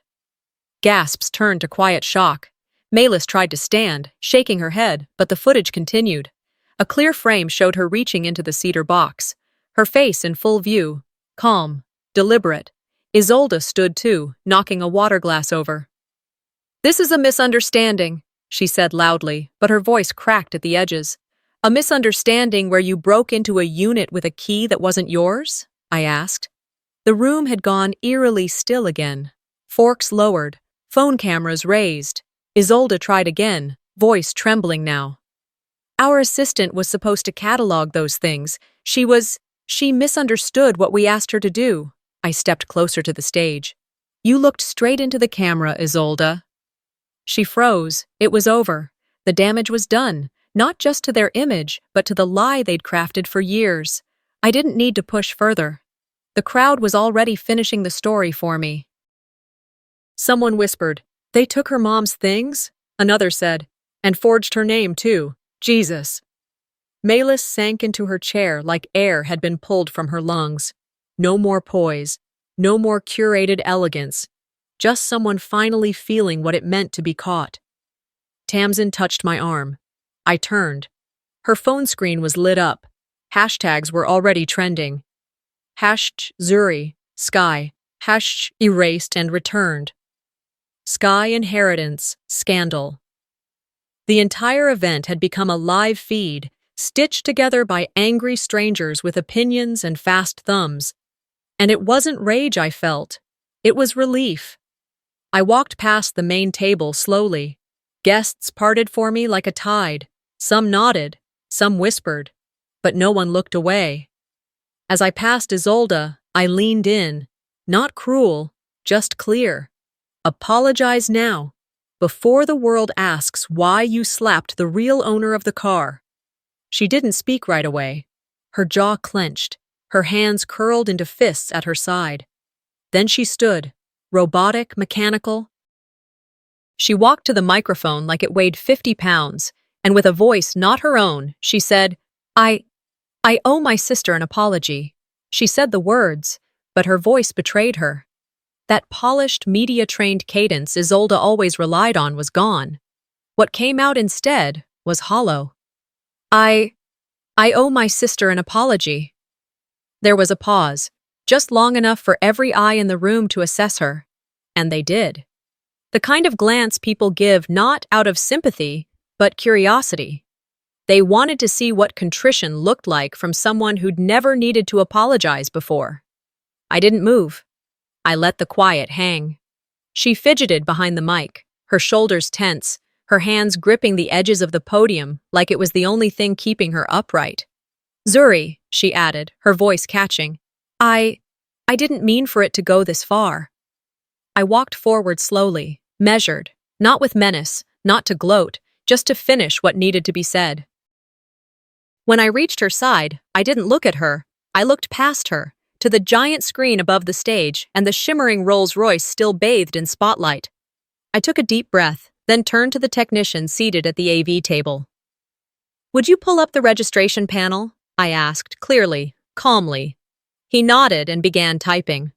Gasps turned to quiet shock. Melis tried to stand, shaking her head, but the footage continued. A clear frame showed her reaching into the cedar box. Her face in full view, calm, deliberate. Isolde stood too, knocking a water glass over. "This is a misunderstanding," she said loudly, but her voice cracked at the edges. "A misunderstanding where you broke into a unit with a key that wasn't yours?" I asked. The room had gone eerily still again. Forks lowered, phone cameras raised. Isolde tried again, voice trembling now. "Our assistant was supposed to catalog those things. She misunderstood what we asked her to do." I stepped closer to the stage. "You looked straight into the camera, Isolde." She froze. It was over. The damage was done, not just to their image, but to the lie they'd crafted for years. I didn't need to push further. The crowd was already finishing the story for me. Someone whispered, "They took her mom's things?" Another said, "And forged her name, too. Jesus." Melis sank into her chair like air had been pulled from her lungs. No more poise, no more curated elegance, just someone finally feeling what it meant to be caught. Tamsin touched my arm. I turned. Her phone screen was lit up. Hashtags were already trending. #Zuri, Sky, #erased and returned. Sky inheritance, scandal. The entire event had become a live feed, stitched together by angry strangers with opinions and fast thumbs. And it wasn't rage I felt. It was relief. I walked past the main table slowly. Guests parted for me like a tide. Some nodded, some whispered, but no one looked away. As I passed Isolde, I leaned in, not cruel, just clear. Apologize now, before the world asks why you slapped the real owner of the car. She didn't speak right away. Her jaw clenched, her hands curled into fists at her side. Then she stood, robotic, mechanical. She walked to the microphone like it weighed 50 pounds, and with a voice not her own, she said, I owe my sister an apology. She said the words, but her voice betrayed her. That polished, media-trained cadence Isolde always relied on was gone. What came out instead was hollow. I owe my sister an apology. There was a pause, just long enough for every eye in the room to assess her. And they did. The kind of glance people give not out of sympathy, but curiosity. They wanted to see what contrition looked like from someone who'd never needed to apologize before. I didn't move. I let the quiet hang. She fidgeted behind the mic, her shoulders tense, her hands gripping the edges of the podium like it was the only thing keeping her upright. Zuri, she added, her voice catching. I didn't mean for it to go this far. I walked forward slowly, measured, not with menace, not to gloat, just to finish what needed to be said. When I reached her side, I didn't look at her. I looked past her, to the giant screen above the stage and the shimmering Rolls-Royce still bathed in spotlight. I took a deep breath, then turned to the technician seated at the AV table. Would you pull up the registration panel? I asked, clearly, calmly. He nodded and began typing.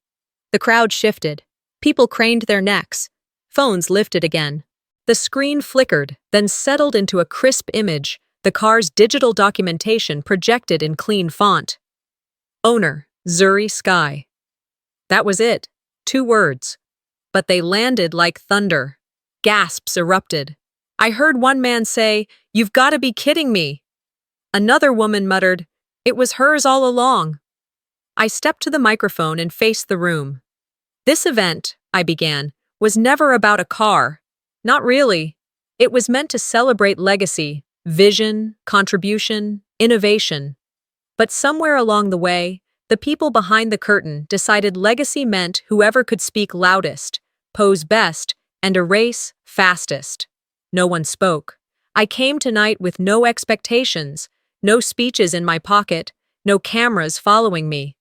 The crowd shifted. People craned their necks. Phones lifted again. The screen flickered, then settled into a crisp image, the car's digital documentation projected in clean font. Owner, Zuri Sky. That was it. 2 words. But they landed like thunder. Gasps erupted. I heard one man say, "You've got to be kidding me." Another woman muttered, "It was hers all along." I stepped to the microphone and faced the room. This event, I began, was never about a car. Not really. It was meant to celebrate legacy, vision, contribution, innovation. But somewhere along the way, the people behind the curtain decided legacy meant whoever could speak loudest, pose best, and erase fastest. No one spoke. I came tonight with no expectations, no speeches in my pocket, no cameras following me.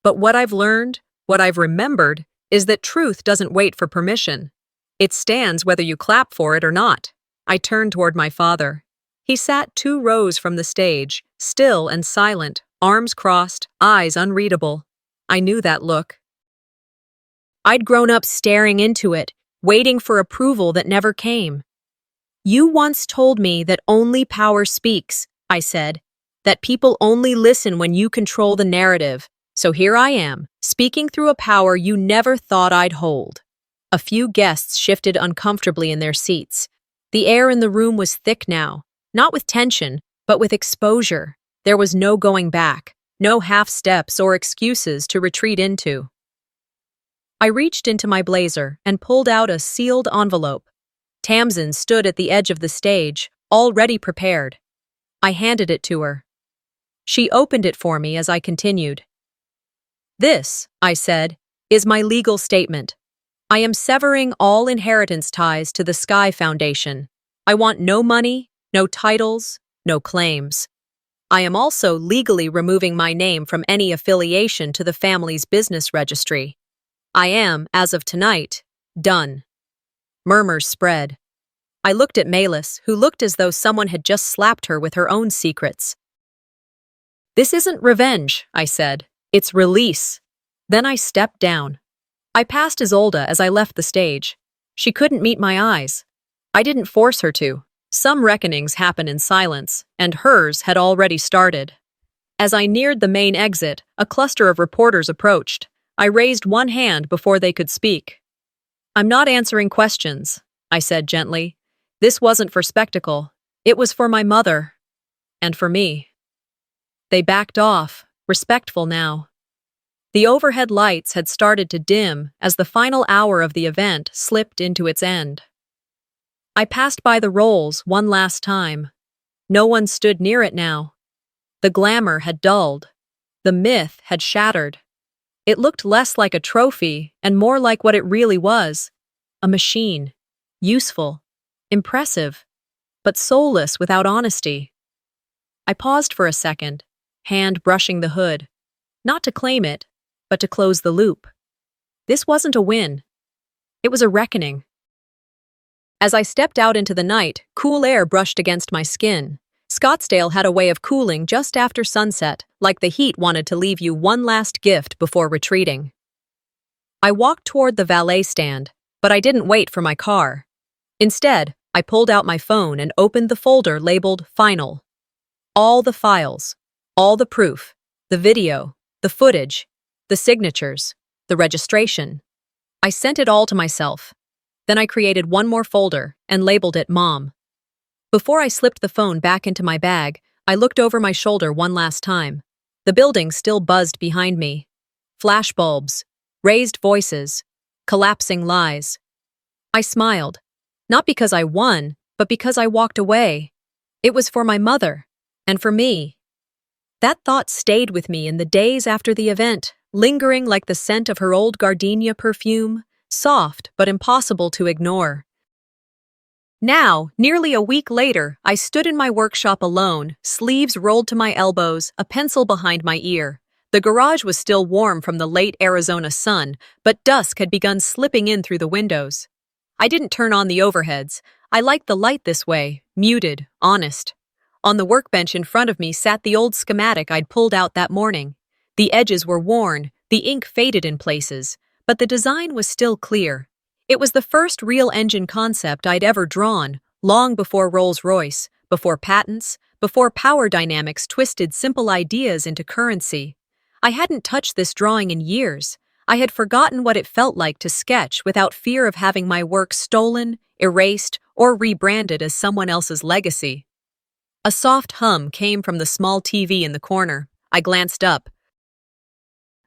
But what I've learned, what I've remembered, is that truth doesn't wait for permission. It stands whether you clap for it or not. I turned toward my father. He sat 2 rows from the stage, still and silent, arms crossed, eyes unreadable. I knew that look. I'd grown up staring into it, waiting for approval that never came. You once told me that only power speaks, I said, that people only listen when you control the narrative. So here I am, speaking through a power you never thought I'd hold. A few guests shifted uncomfortably in their seats. The air in the room was thick now, not with tension, but with exposure. There was no going back, no half steps or excuses to retreat into. I reached into my blazer and pulled out a sealed envelope. Tamsin stood at the edge of the stage, already prepared. I handed it to her. She opened it for me as I continued. This, I said, is my legal statement. I am severing all inheritance ties to the Sky Foundation. I want no money, no titles, no claims. I am also legally removing my name from any affiliation to the family's business registry. I am, as of tonight, done. Murmurs spread. I looked at Malis, who looked as though someone had just slapped her with her own secrets. This isn't revenge, I said. It's release. Then I stepped down. I passed Isolde as I left the stage. She couldn't meet my eyes. I didn't force her to. Some reckonings happen in silence, and hers had already started. As I neared the main exit, a cluster of reporters approached. I raised one hand before they could speak. I'm not answering questions, I said gently. This wasn't for spectacle. It was for my mother. And for me. They backed off, respectful now. The overhead lights had started to dim as the final hour of the event slipped into its end. I passed by the rolls one last time. No one stood near it now. The glamour had dulled. The myth had shattered. It looked less like a trophy and more like what it really was, A machine. Useful. Impressive. But soulless without honesty. I paused for a second, hand brushing the hood. Not to claim it, but to close the loop. This wasn't a win. It was a reckoning. As I stepped out into the night, cool air brushed against my skin. Scottsdale had a way of cooling just after sunset, like the heat wanted to leave you one last gift before retreating. I walked toward the valet stand, but I didn't wait for my car. Instead, I pulled out my phone and opened the folder labeled Final. All the files, all the proof, the video, the footage, the signatures, the registration. I sent it all to myself. Then I created one more folder and labeled it Mom. Before I slipped the phone back into my bag, I looked over my shoulder one last time. The building still buzzed behind me. Flashbulbs, raised voices, collapsing lies. I smiled, not because I won, but because I walked away. It was for my mother, and for me. That thought stayed with me in the days after the event, lingering like the scent of her old gardenia perfume, soft but impossible to ignore. Now, nearly a week later, I stood in my workshop alone, sleeves rolled to my elbows, a pencil behind my ear. The garage was still warm from the late Arizona sun, but dusk had begun slipping in through the windows. I didn't turn on the overheads. I liked the light this way, muted, honest. On the workbench in front of me sat the old schematic I'd pulled out that morning. The edges were worn, the ink faded in places, but the design was still clear. It was the first real engine concept I'd ever drawn, long before Rolls-Royce, before patents, before power dynamics twisted simple ideas into currency. I hadn't touched this drawing in years. I had forgotten what it felt like to sketch without fear of having my work stolen, erased, or rebranded as someone else's legacy. A soft hum came from the small TV in the corner. I glanced up.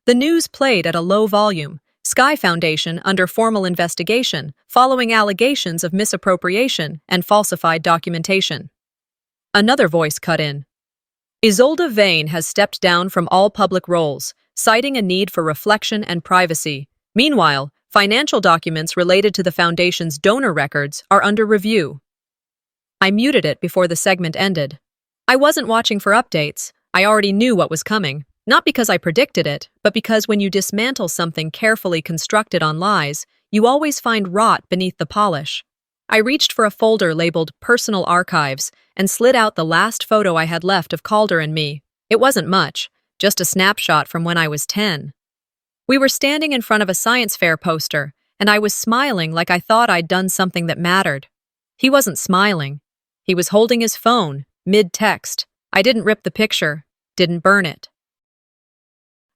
The news played at a low volume. Sky Foundation under formal investigation, following allegations of misappropriation and falsified documentation. Another voice cut in. Isolde Vane has stepped down from all public roles, citing a need for reflection and privacy. Meanwhile, financial documents related to the foundation's donor records are under review. I muted it before the segment ended. I wasn't watching for updates. I already knew what was coming. Not because I predicted it, but because when you dismantle something carefully constructed on lies, you always find rot beneath the polish. I reached for a folder labeled Personal Archives and slid out the last photo I had left of Calder and me. It wasn't much, just a snapshot from when I was 10. We were standing in front of a science fair poster, and I was smiling like I thought I'd done something that mattered. He wasn't smiling. He was holding his phone, mid-text. I didn't rip the picture, didn't burn it.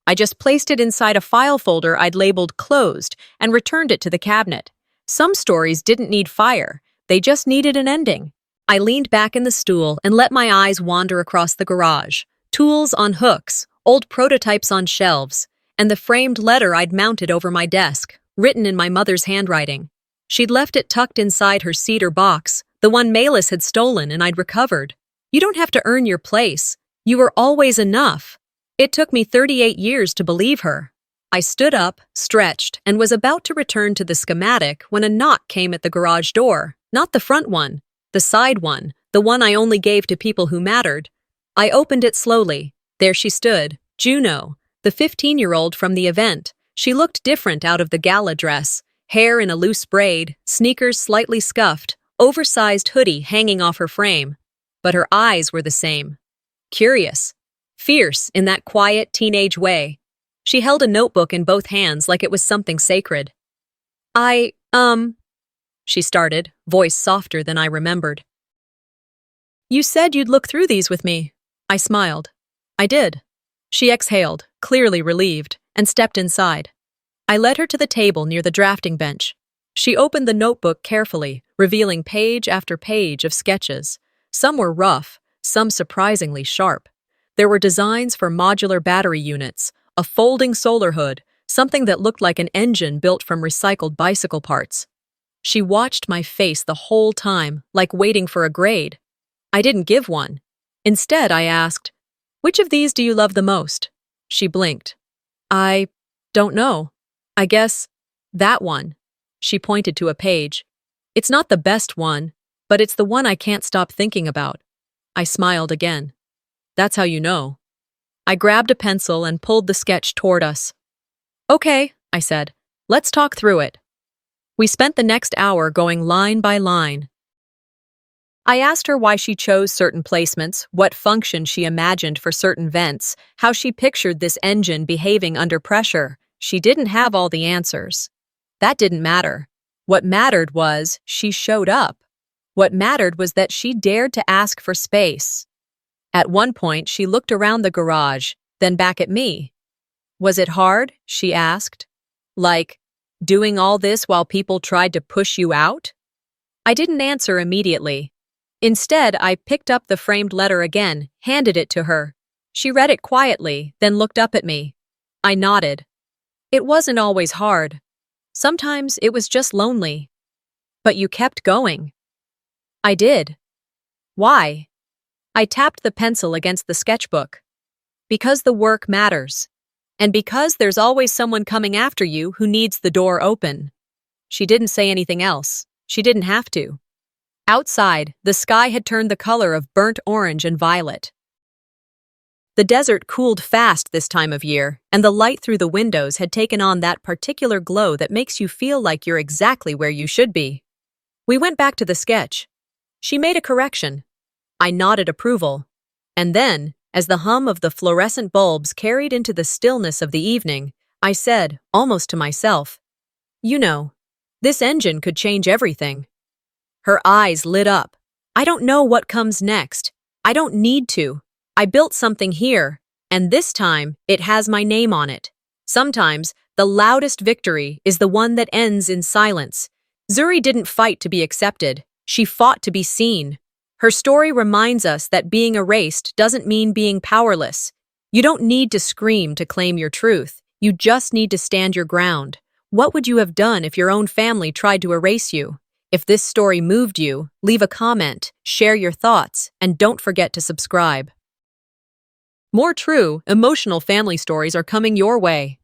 I just placed it inside a file folder I'd labeled Closed and returned it to the cabinet. Some stories didn't need fire, they just needed an ending. I leaned back in the stool and let my eyes wander across the garage. Tools on hooks, old prototypes on shelves, and the framed letter I'd mounted over my desk, written in my mother's handwriting. She'd left it tucked inside her cedar box, the one Malis had stolen and I'd recovered. You don't have to earn your place. You were always enough. It took me 38 years to believe her. I stood up, stretched, and was about to return to the schematic when a knock came at the garage door. Not the front one, the side one, the one I only gave to people who mattered. I opened it slowly. There she stood, Juno, the 15-year-old from the event. She looked different out of the gala dress, hair in a loose braid, sneakers slightly scuffed, oversized hoodie hanging off her frame. But her eyes were the same. Curious. Fierce in that quiet teenage way. She held a notebook in both hands like it was something sacred. She started, voice softer than I remembered. You said you'd look through these with me. I smiled. I did. She exhaled, clearly relieved, and stepped inside. I led her to the table near the drafting bench. She opened the notebook carefully, revealing page after page of sketches. Some were rough, some surprisingly sharp. There were designs for modular battery units, a folding solar hood, something that looked like an engine built from recycled bicycle parts. She watched my face the whole time, like waiting for a grade. I didn't give one. Instead, I asked, "Which of these do you love the most?" She blinked. "I don't know. I guess that one." She pointed to a page. It's not the best one, but it's the one I can't stop thinking about. I smiled again. That's how you know. I grabbed a pencil and pulled the sketch toward us. Okay, I said. Let's talk through it. We spent the next hour going line by line. I asked her why she chose certain placements, what function she imagined for certain vents, how she pictured this engine behaving under pressure. She didn't have all the answers. That didn't matter. What mattered was she showed up. What mattered was that she dared to ask for space. At one point, she looked around the garage, then back at me. Was it hard? She asked. Like, doing all this while people tried to push you out? I didn't answer immediately. Instead, I picked up the framed letter again, handed it to her. She read it quietly, then looked up at me. I nodded. It wasn't always hard. Sometimes it was just lonely. But you kept going. I did. Why? I tapped the pencil against the sketchbook. Because the work matters. And because there's always someone coming after you who needs the door open. She didn't say anything else. She didn't have to. Outside, the sky had turned the color of burnt orange and violet. The desert cooled fast this time of year, and the light through the windows had taken on that particular glow that makes you feel like you're exactly where you should be. We went back to the sketch. She made a correction. I nodded approval. And then, as the hum of the fluorescent bulbs carried into the stillness of the evening, I said, almost to myself, "You know, this engine could change everything." Her eyes lit up. I don't know what comes next. I don't need to. I built something here, and this time it has my name on it. Sometimes, the loudest victory is the one that ends in silence. Zuri didn't fight to be accepted. She fought to be seen. Her story reminds us that being erased doesn't mean being powerless. You don't need to scream to claim your truth. You just need to stand your ground. What would you have done if your own family tried to erase you? If this story moved you, leave a comment, share your thoughts, and don't forget to subscribe. More true, emotional family stories are coming your way.